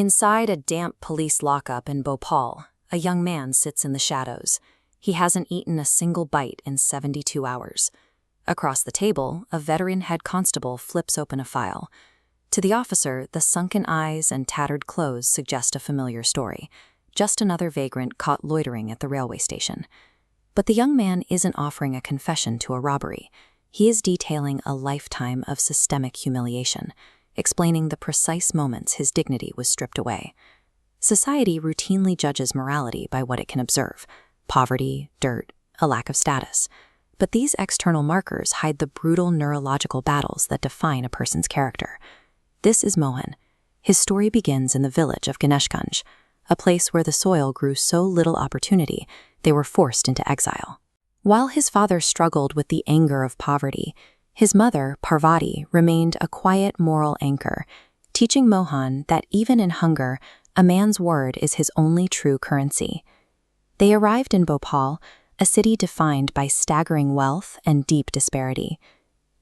Inside a damp police lockup in Bhopal, a young man sits in the shadows. He hasn't eaten a single bite in 72 hours. Across the table, a veteran head constable flips open a file. To the officer, the sunken eyes and tattered clothes suggest a familiar story. Just another vagrant caught loitering at the railway station. But the young man isn't offering a confession to a robbery. He is detailing a lifetime of systemic humiliation, explaining the precise moments his dignity was stripped away. Society routinely judges morality by what it can observe: poverty, dirt, a lack of status. But these external markers hide the brutal neurological battles that define a person's character. This is Mohan. His story begins in the village of Ganeshganj, a place where the soil grew so little opportunity they were forced into exile. While his father struggled with the anger of poverty, his mother, Parvati, remained a quiet moral anchor, teaching Mohan that even in hunger, a man's word is his only true currency. They arrived in Bhopal, a city defined by staggering wealth and deep disparity.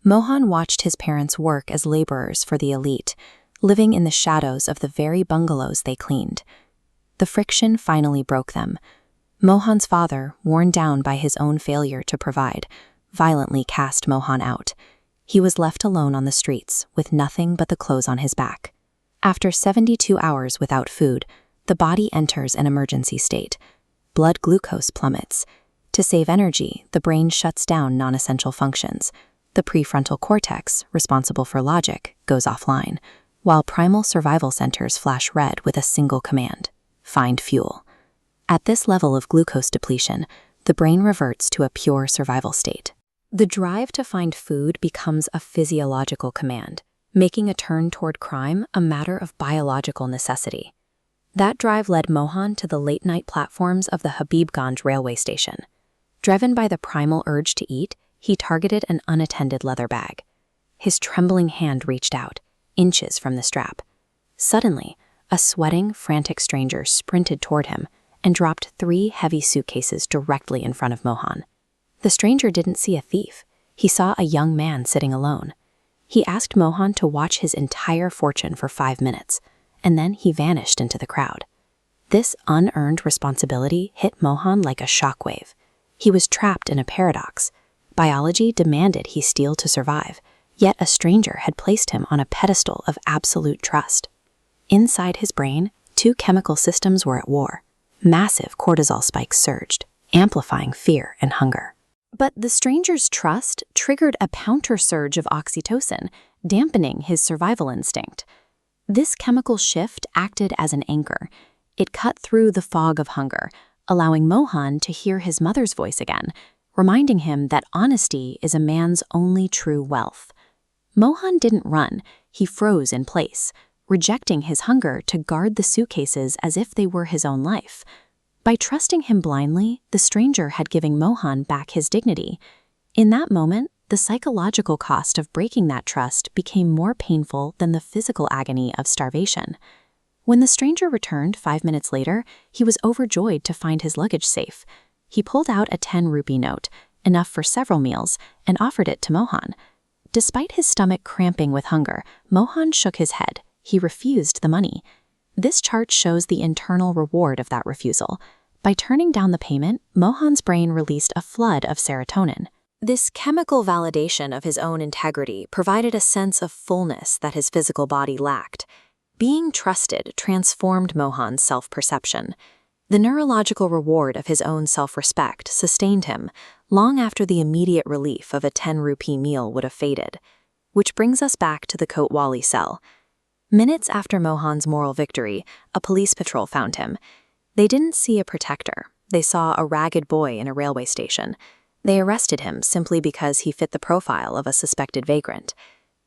Mohan watched his parents work as laborers for the elite, living in the shadows of the very bungalows they cleaned. The friction finally broke them. Mohan's father, worn down by his own failure to provide, violently cast Mohan out. He was left alone on the streets, with nothing but the clothes on his back. After 72 hours without food, the body enters an emergency state. Blood glucose plummets. To save energy, the brain shuts down non-essential functions. The prefrontal cortex, responsible for logic, goes offline, while primal survival centers flash red with a single command: find fuel. At this level of glucose depletion, the brain reverts to a pure survival state. The drive to find food becomes a physiological command, making a turn toward crime a matter of biological necessity. That drive led Mohan to the late-night platforms of the Habibganj railway station. Driven by the primal urge to eat, he targeted an unattended leather bag. His trembling hand reached out, inches from the strap. Suddenly, a sweating, frantic stranger sprinted toward him and dropped 3 heavy suitcases directly in front of Mohan. The stranger didn't see a thief. He saw a young man sitting alone. He asked Mohan to watch his entire fortune for 5 minutes, and then he vanished into the crowd. This unearned responsibility hit Mohan like a shockwave. He was trapped in a paradox. Biology demanded he steal to survive, yet a stranger had placed him on a pedestal of absolute trust. Inside his brain, 2 chemical systems were at war. Massive cortisol spikes surged, amplifying fear and hunger. But the stranger's trust triggered a counter-surge of oxytocin, dampening his survival instinct. This chemical shift acted as an anchor. It cut through the fog of hunger, allowing Mohan to hear his mother's voice again, reminding him that honesty is a man's only true wealth. Mohan didn't run, he froze in place, rejecting his hunger to guard the suitcases as if they were his own life. By trusting him blindly, the stranger had given Mohan back his dignity. In that moment, the psychological cost of breaking that trust became more painful than the physical agony of starvation. When the stranger returned 5 minutes later, he was overjoyed to find his luggage safe. He pulled out a 10-rupee note, enough for several meals, and offered it to Mohan. Despite his stomach cramping with hunger, Mohan shook his head. He refused the money. This chart shows the internal reward of that refusal. By turning down the payment, Mohan's brain released a flood of serotonin. This chemical validation of his own integrity provided a sense of fullness that his physical body lacked. Being trusted transformed Mohan's self-perception. The neurological reward of his own self-respect sustained him long after the immediate relief of a 10-rupee meal would have faded. Which brings us back to the Kotwali cell. Minutes after Mohan's moral victory, a police patrol found him. They didn't see a protector. They saw a ragged boy in a railway station. They arrested him simply because he fit the profile of a suspected vagrant.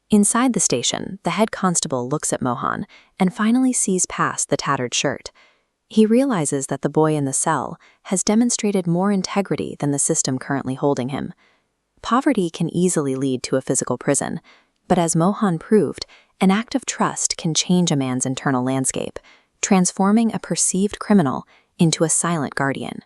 Inside the station, the head constable looks at Mohan and finally sees past the tattered shirt. He realizes that the boy in the cell has demonstrated more integrity than the system currently holding him. Poverty can easily lead to a physical prison, but as Mohan proved, an act of trust can change a man's internal landscape, transforming a perceived criminal into a silent guardian.